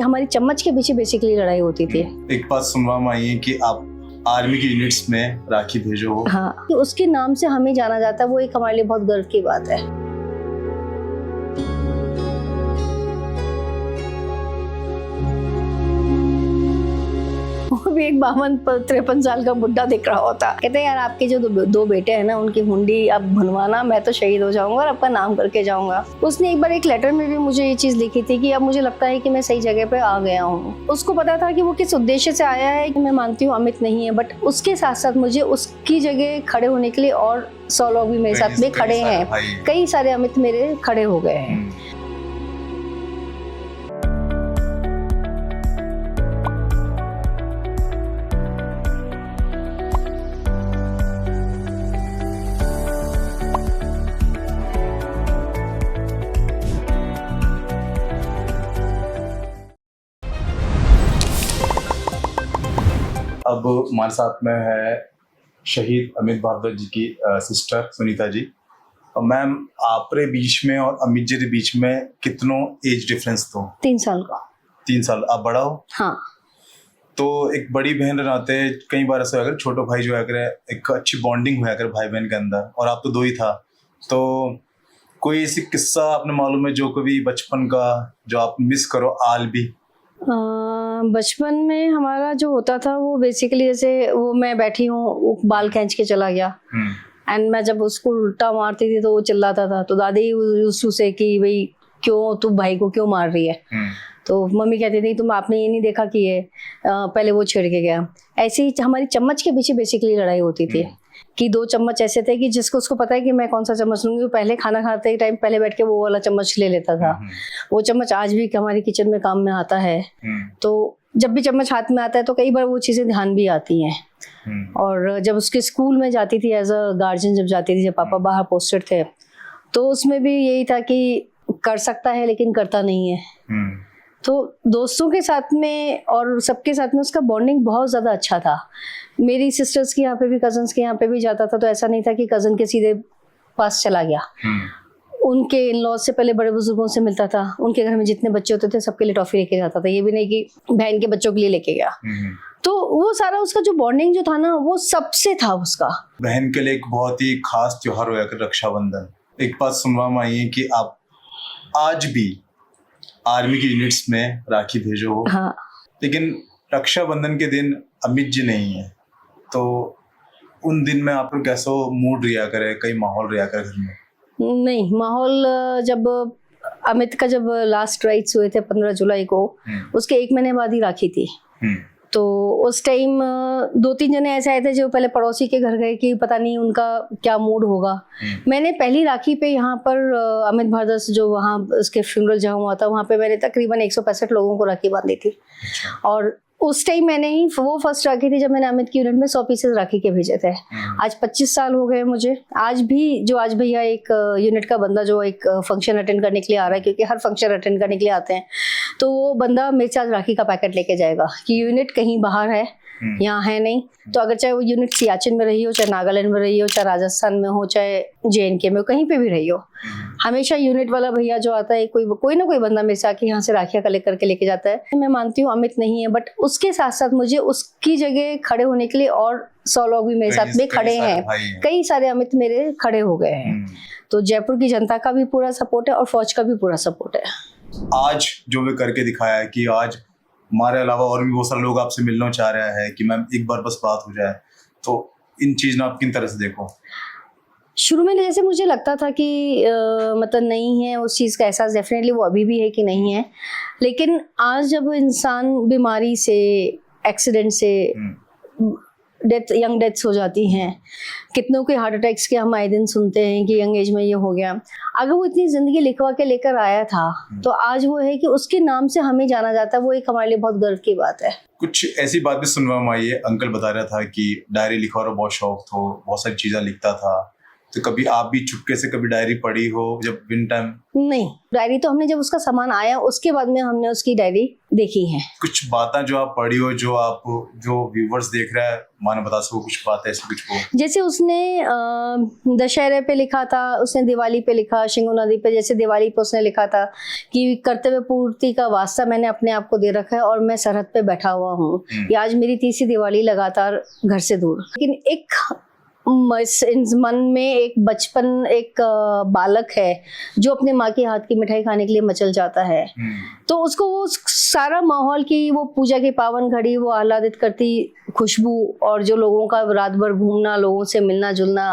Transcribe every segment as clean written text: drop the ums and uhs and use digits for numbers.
हमारी चम्मच के पीछे बेसिकली लड़ाई होती थी। एक बात सुनवा में आई है कि आप आर्मी की यूनिट्स में राखी भेजो हो। हाँ, उसके नाम से हमें जाना जाता है, वो एक हमारे लिए बहुत गर्व की बात है। वो भी एक 52-53 साल का बुढ़ा दिख रहा होता, कहते यार आपके जो दो बेटे हैं ना, उनकी हुंडी अब भनवाना, मैं तो शहीद हो जाऊंगा और आपका नाम करके जाऊंगा। उसने एक बार एक लेटर में भी मुझे ये चीज लिखी थी कि अब मुझे लगता है कि मैं सही जगह पे आ गया हूँ। उसको पता था कि वो किस उद्देश्य से आया है। मैं मानती हूँ अमित नहीं है, बट उसके साथ साथ मुझे उसकी जगह खड़े होने के लिए और 100 लोग भी मेरे साथ में खड़े हैं। कई सारे अमित मेरे खड़े हो गए हैं। अब हमारे साथ में है शहीद अमित भारद्वाज जी की सिस्टर सुनीता जी। मैम, आपरे बीच में और अमित जी के बीच में कितनों एज डिफरेंस तो? 3 साल का। 3 साल। आप बड़ा हो? हाँ। तो एक बड़ी बहन रहते कई बार ऐसा अगर छोटो भाई जो है एक अच्छी बॉन्डिंग हुआ कर भाई बहन के अंदर, और आप तो 2 ही था, तो कोई ऐसी किस्सा आपने मालूम है जो कभी बचपन का जो आप मिस करो आल भी? बचपन में हमारा जो होता था वो बेसिकली जैसे वो मैं बैठी हूँ, बाल खींच के चला गया, एंड मैं जब उसको उल्टा मारती थी तो वो चिल्लाता था, तो दादी उससे कि भाई क्यों तू भाई को क्यों मार रही है? तो मम्मी कहती थी तुम आपने ये नहीं देखा कि ये पहले वो छेड़ के गया। ऐसे ही हमारी चम्मच के पीछे बेसिकली लड़ाई होती थी कि 2 चम्मच ऐसे थे कि जिसको उसको पता है कि मैं कौन सा चम्मच लूंगी, वो पहले खाना खाते टाइम पहले बैठ के वो वाला चम्मच ले लेता था। वो चम्मच आज भी हमारी किचन में काम में आता है। तो जब भी चम्मच हाथ में आता है तो कई बार वो चीजें ध्यान भी आती हैं। और जब उसके स्कूल में जाती थी एज अ गार्जियन, जब जाती थी, जब पापा बाहर पोस्टेड थे, तो उसमें भी यही था कि कर सकता है लेकिन करता नहीं है। तो दोस्तों के साथ में और सबके साथ में उसका बॉन्डिंग बहुत ज़्यादा अच्छा था। मेरी सिस्टर्स के यहाँ पे भी, कजन्स के यहाँ पे भी जाता था, तो ऐसा नहीं था कि कजन के सीधे पास चला गया। उनके इन लॉज से पहले बड़े बुजुर्गों से मिलता था, उनके घर में जितने बच्चे होते थे सबके लिए टॉफी लेके जाता था, ये भी नहीं कि बहन के बच्चों के लिए लेके गया। तो वो सारा उसका जो बॉन्डिंग जो था ना, वो सबसे था उसका। बहन के लिए एक बहुत ही खास त्योहार होया कर रक्षाबंधन। एक बात सुनवा में आई है कि आप आज भी आर्मी की यूनिट्स में राखी भेजो हो। हाँ। लेकिन रक्षाबंधन के दिन अमित जी नहीं है, तो उन दिन में आप लोग कैसा मूड रिया करे, कई माहौल रिया करे घर में? नहीं, माहौल जब अमित का जब लास्ट राइट्स हुए थे 15 जुलाई को, उसके 1 महीने बाद ही राखी थी। तो उस टाइम 2-3 जने ऐसे आए थे जो पहले पड़ोसी के घर गए कि पता नहीं उनका क्या मूड होगा। मैंने पहली राखी पे यहाँ पर अमित भारद्वाज जो वहाँ उसके फ्यूनरल जहाँ हुआ था, वहाँ पे मैंने तकरीबन 165 लोगों को राखी बांधी थी। और उस टाइम मैंने ही वो फर्स्ट राखी थी जब मैंने अमित की यूनिट में 100 पीसेस राखी के भेजे थे। आज 25 साल हो गए मुझे। आज भी जो आज भैया एक यूनिट का बंदा जो एक फंक्शन अटेंड करने के लिए आ रहा है, क्योंकि हर फंक्शन अटेंड करने के लिए आते हैं, तो वो बंदा मेरे साथ राखी का पैकेट लेके जाएगा कि यूनिट कहीं बाहर है, यहाँ है नहीं। तो अगर चाहे वो यूनिट सियाचिन में रही हो, चाहे नागालैंड में रही हो, चाहे राजस्थान में हो, चाहे JNK में हो, कहीं पे भी रही हो, हमेशा यूनिट वाला भैया जो आता है, कोई ना कोई बंदा मेरे से आके यहाँ से राखियाँ कलेक्ट करके लेके जाता है। मैं मानती हूँ अमित नहीं है, बट उसके साथ साथ मुझे उसकी जगह खड़े होने के लिए और 100 लोग भी मेरे साथ में खड़े हैं। कई सारे अमित मेरे खड़े हो गए हैं। तो जयपुर की जनता का भी पूरा सपोर्ट है और फौज का भी पूरा सपोर्ट है। आज जो वे करके दिखाया है कि आज हमारे अलावा और भी बहुत सारे लोग आपसे मिलना चाह रहे हैं कि मैम एक बार बस बात हो जाए, तो इन चीज ना आप किन तरह से देखो? शुरू में जैसे मुझे लगता था कि मतलब नहीं है, उस चीज़ का एहसास डेफिनेटली वो अभी भी है कि नहीं है, लेकिन आज जब इंसान बीमारी से, एक्सीडेंट से यंग डेथ्स हो जाती हैं, कितनों के हार्ट अटैक्स के हम आए दिन सुनते हैं कि यंग एज में ये हो गया। अगर वो इतनी जिंदगी लिखवा के लेकर आया था, तो आज वो है कि उसके नाम से हमें जाना जाता है, वो एक हमारे लिए बहुत गर्व की बात है। कुछ ऐसी बात भी सुनवा में आई है, अंकल बता रहा था कि डायरी लिखवा बहुत शौक था, बहुत सारी चीजें लिखता था, तो कभी आप भी चुपके से कभी डायरी पढ़ी हो जब विन टाइम? नहीं, डायरी तो हमने जब उसका सामान आया उसके बाद में हमने उसकी डायरी देखी है। कुछ बातें जो आप पढ़ी हो जो व्यूवर्स देख रहा है मानो बता सको, कुछ बात ऐसी कुछ हो? जैसे उसने दशहरे पे लिखा था, उसने दिवाली पे लिखा, शिंगो नदी पे, जैसे दिवाली पे उसने लिखा था कि कर्तव्य पूर्ति का वास्ता मैंने अपने आप को दे रखा है और मैं सरहद पे बैठा हुआ हूँ। ये आज मेरी तीसरी दिवाली लगातार घर से दूर। लेकिन एक मन में एक बचपन, एक बालक है जो अपने माँ के हाथ की मिठाई खाने के लिए मचल जाता है, तो उसको वो सारा माहौल की वो पूजा की पावन घड़ी, वो आह्लादित करती खुशबू और जो लोगों का रात भर घूमना, लोगों से मिलना जुलना,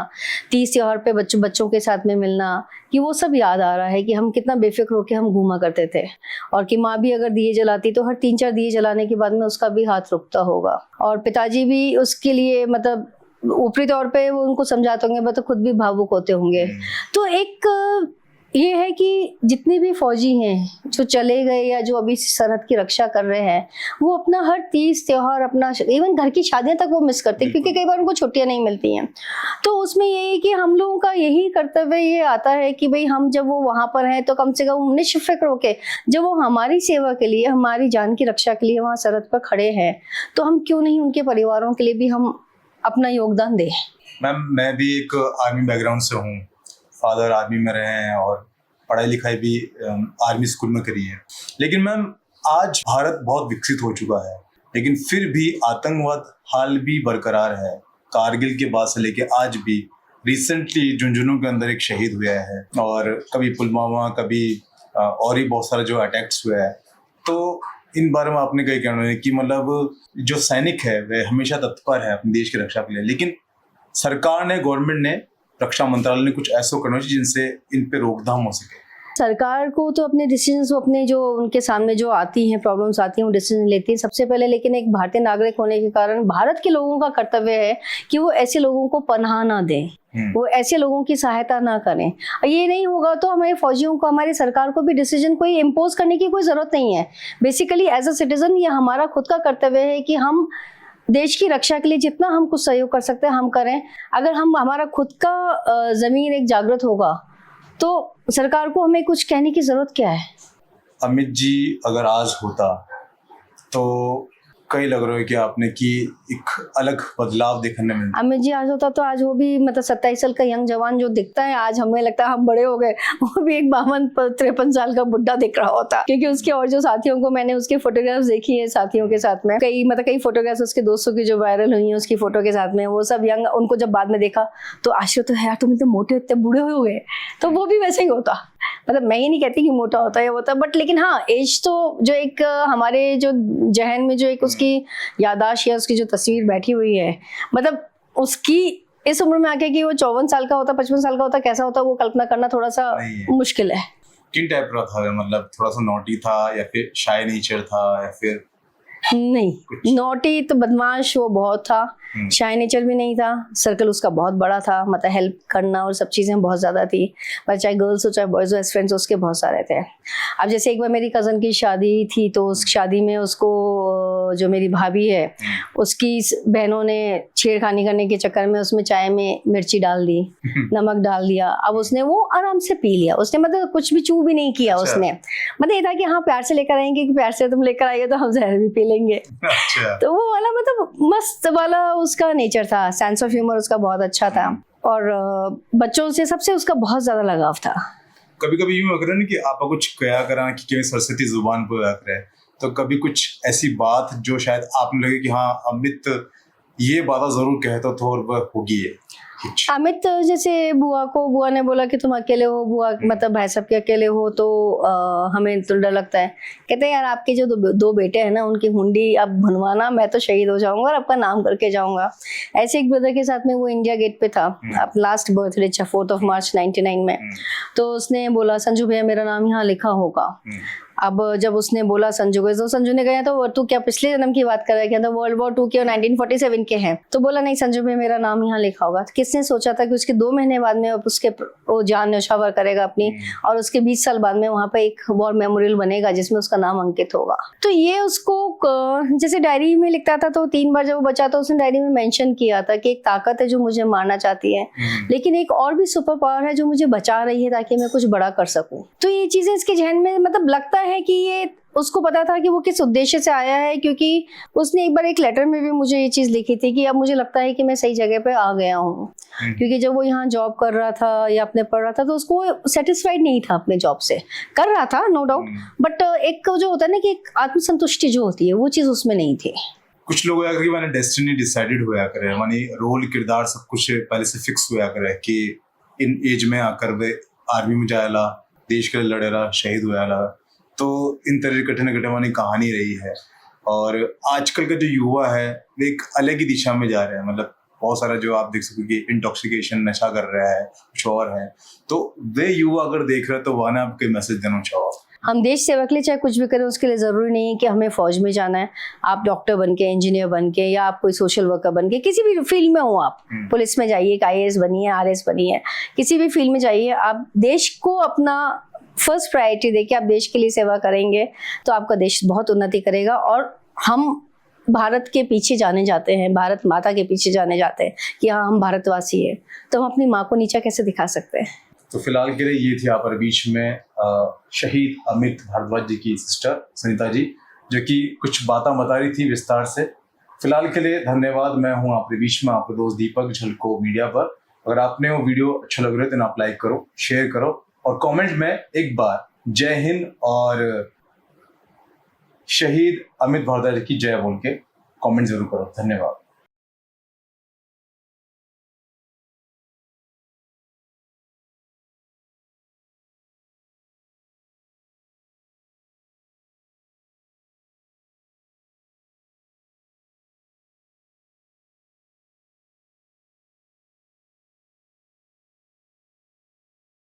तीज त्योहार पे बच्चों के साथ में मिलना, कि वो सब याद आ रहा है कि हम कितना बेफिक्र होकर हम घूमा करते थे। और कि माँ भी अगर दिए जलाती तो हर 3-4 दिए जलाने के बाद में उसका भी हाथ रुकता होगा। और पिताजी भी उसके लिए मतलब ऊपरी तौर पे वो उनको समझाते होंगे, तो खुद भी भावुक होते होंगे। तो एक ये है कि जितने भी फौजी हैं जो चले गए या जो अभी सरहद की रक्षा कर रहे हैं, वो अपना हर तीज त्योहार, अपना इवन घर की शादियां तक वो मिस करते हैं, क्योंकि कई बार उनको छुट्टियां नहीं मिलती हैं। तो उसमें ये है कि हम लोगों का यही कर्तव्य ये आता है कि भाई हम जब वो वहां पर हैं तो कम से कम निश्फिक्र होके, जब वो हमारी सेवा के लिए, हमारी जान की रक्षा के लिए वहाँ सरहद पर खड़े हैं, तो हम क्यों नहीं उनके परिवारों के लिए भी हम अपना योगदान दें। मैम, मैं भी एक आर्मी बैकग्राउंड से हूँ, फादर आर्मी में रहे हैं और पढ़ाई लिखाई भी आर्मी स्कूल में करी है। लेकिन मैम, आज भारत बहुत विकसित हो चुका है, लेकिन फिर भी आतंकवाद हाल भी बरकरार है। कारगिल के बाद से लेके आज भी, रिसेंटली झुंझुनू के अंदर एक शहीद हुआ है, और कभी पुलवामा, कभी और ही बहुत सारे जो अटैक्स हुए हैं। तो इन बारे में आपने कहीं कहना है कि मतलब जो सैनिक है वह हमेशा तत्पर है अपने देश की रक्षा के लिए, लेकिन सरकार ने, गवर्नमेंट ने, रक्षा मंत्रालय ने कुछ ऐसा करना चाहिए जिनसे इन पे रोकथाम हो सके। सरकार को तो अपने डिसीजंस, वो अपने जो उनके सामने जो आती हैं प्रॉब्लम्स आती हैं, वो डिसीजन लेती है सबसे पहले। लेकिन एक भारतीय नागरिक होने के कारण भारत के लोगों का कर्तव्य है कि वो ऐसे लोगों को पनाह ना दें, वो ऐसे लोगों की सहायता ना करें। ये नहीं होगा तो हमारे फौजियों को, हमारी सरकार को भी डिसीजन कोई इम्पोज करने की कोई जरूरत नहीं है। बेसिकली एज अ सिटीजन ये हमारा खुद का कर्तव्य है कि हम देश की रक्षा के लिए जितना हम कुछ सहयोग कर सकते हैं हम करें। अगर हमारा खुद का जमीन एक जागृत होगा तो सरकार को हमें कुछ कहने की जरूरत क्या है। अमित जी अगर आज होता तो कई लग रहा है कि आपने कि एक अलग बदलाव देखने में। अमित जी आज होता तो आज वो भी मतलब 27 साल का यंग जवान जो दिखता है, आज हमें लगता है हम बड़े हो गए, वो भी एक 52-53 साल का बुढ़ा दिख रहा होता। क्योंकि उसके और जो साथियों को मैंने उसके फोटोग्राफ्स देखी है, साथियों के साथ में कई फोटोग्राफ्स उसके दोस्तों की जो वायरल हुई है उसकी फोटो के साथ में, वो सब यंग, उनको जब बाद में देखा तो आश्चर्य तो है यार, तुम इतने मोटे इतने बूढ़े हो गए। तो वो भी वैसे ही होता। मतलब मैं ये नहीं कहती कि मोटा होता है होता, बट लेकिन हाँ, एज तो जो एक हमारे जो जहन में जो एक उसकी यादाश्त या उसकी जो तस्वीर बैठी हुई है, मतलब उसकी इस उम्र में आके कि वो 54 साल का होता, 55 साल का होता, कैसा होता, वो कल्पना करना थोड़ा सा मुश्किल है। किन टाइप का था? मतलब थोड़ा सा नॉटी था या फिर शाय नेचर था या फिर? नहीं, नॉटी तो बदमाश वो बहुत था, शाय नेचर भी नहीं था। सर्कल उसका बहुत बड़ा था, मतलब हेल्प करना और सब चीज़ें बहुत ज़्यादा थी, पर चाहे गर्ल्स हो चाहे बॉयज़ हो, फ्रेंड्स उसके बहुत सारे थे। अब जैसे एक बार मेरी कज़न की शादी थी, तो उस शादी में उसको जो मेरी भाभी है उसकी बहनों ने छेड़खानी करने के चक्कर में उसमें चाय में मिर्ची डाल दी, नमक डाल दिया। अब उसने वो आराम से पी लिया, उसने मतलब कुछ भी चू भी नहीं किया। उसने मतलब ये था कि हाँ प्यार से लेकर आएंगे, कि प्यार से तुम लेकर आइए तो हम जहर भी पी लेंगे। तो वो वाला मतलब मस्त वाला उसका नेचर था, सेंस ऑफ ह्यूमर उसका बहुत अच्छा था, और बच्चों से सबसे उसका बहुत ज्यादा लगाव था। कभी कभी यूं लग रहा है ना कि आप कुछ कया करा कि सरस्वती जुबान पर लग रहा है, तो कभी कुछ ऐसी बात जो शायद आपने लगे कि हाँ अमित ये बात जरूर कहता तो और वह होगी है। अमित जैसे बुआ ने बोला कि तुम अकेले हो, बुआ मतलब भाई साहब के अकेले हो, तो हमें तो डर लगता है। कहते हैं यार आपके जो दो बेटे हैं ना, उनकी हुंडी अब भनवाना, मैं तो शहीद हो जाऊंगा और आपका नाम करके जाऊंगा। ऐसे एक ब्रदर के साथ में वो इंडिया गेट पे था, अब लास्ट बर्थडे 4 मार्च 99 में, तो उसने बोला संजू भैया मेरा नाम यहाँ लिखा होगा। अब जब उसने बोला संजू को, तो संजू ने कहा तो तू क्या पिछले जन्म की बात कर रहा है क्या, तो वर्ल्ड वॉर 2 के और 1947 के हैं। तो बोला नहीं संजू में मेरा नाम यहाँ लिखा होगा। तो किसने सोचा था कि उसके 2 महीने बाद में उसके वो जान न्यौछावर करेगा अपनी, और उसके 20 साल बाद में वहाँ पे एक वॉर मेमोरियल बनेगा जिसमें उसका नाम अंकित होगा। तो ये उसको जैसे डायरी में लिखता था, तो 3 बार जब वो बचा तो उसने डायरी में मेंशन किया था कि एक ताकत है जो मुझे मारना चाहती है, लेकिन एक और भी सुपर पावर है जो मुझे बचा रही है ताकि मैं कुछ बड़ा कर सकूं। तो ये चीजें इसके जहन में, मतलब लगता है कि ये उसको पता था कि वो किस उद्देश्य से आया है, क्योंकि उसने एक बार एक लेटर में भी मुझे ये चीज लिखी थी कि अब मुझे लगता है कि मैं सही जगह पे आ गया हूँ। क्योंकि जब वो यहाँ जॉब कर रहा था या अपने पढ़ रहा था तो उसको सेटिस्फाइड नहीं था अपने जॉब से, कर रहा था नो डाउट, बट एक जो होता है ना कि एक आत्मसंतुष्टि जो होती है वो चीज उसमें नहीं थी। कुछ लोग कि मैंने डेस्टिनी डिसाइडेड होया करे, मानी रोल किरदार सब कुछ पहले से फिक्स होया करे कि इन एज में आकर वे आर्मी में जायला, देश के लिए लड़ेला, शहीद होयाला। तो इन तरह की कठिन कठिन कहानी रही है। और आजकल का जो युवा है वो एक अलग ही दिशा में जा रहे हैं, मतलब बहुत सारा जो आप देख सकोगे इंटॉक्सिकेशन, नशा कर रहा है, कुछ और है। तो वे युवा अगर देख रहे हैं तो वहाँ ना आपके मैसेज देना चाहो। हम देश सेवा के लिए चाहे कुछ भी करें, उसके लिए जरूरी नहीं है कि हमें फौज में जाना है। आप डॉक्टर बन के, इंजीनियर बन के, या आप कोई सोशल वर्कर बन के, किसी भी फील्ड में हो, आप पुलिस में जाइए, IAS बनिए, RS बनिए, किसी भी फील्ड में जाइए, आप देश को अपना फर्स्ट प्रायोरिटी देके आप देश के लिए सेवा करेंगे तो आपका देश बहुत उन्नति करेगा। और हम भारत के पीछे जाने जाते हैं, भारत माता के पीछे जाने जाते हैं कि हाँ हम भारतवासी है, तो हम अपनी माँ को नीचा कैसे दिखा सकते हैं। तो फिलहाल के लिए ये थी यहाँ पर बीच में शहीद अमित भारद्वाज जी की सिस्टर सुनीता जी, जो कि कुछ बातें बता रही थी विस्तार से। फिलहाल के लिए धन्यवाद। मैं हूँ आपके बीच में आपका दोस्त दीपक झलको मीडिया पर। अगर आपने वो वीडियो अच्छा लग रहा है तो आप लाइक करो, शेयर करो, और कमेंट में एक बार जय हिंद और शहीद अमित भारद्वाज की जय बोल के कमेंट जरूर करो। धन्यवाद।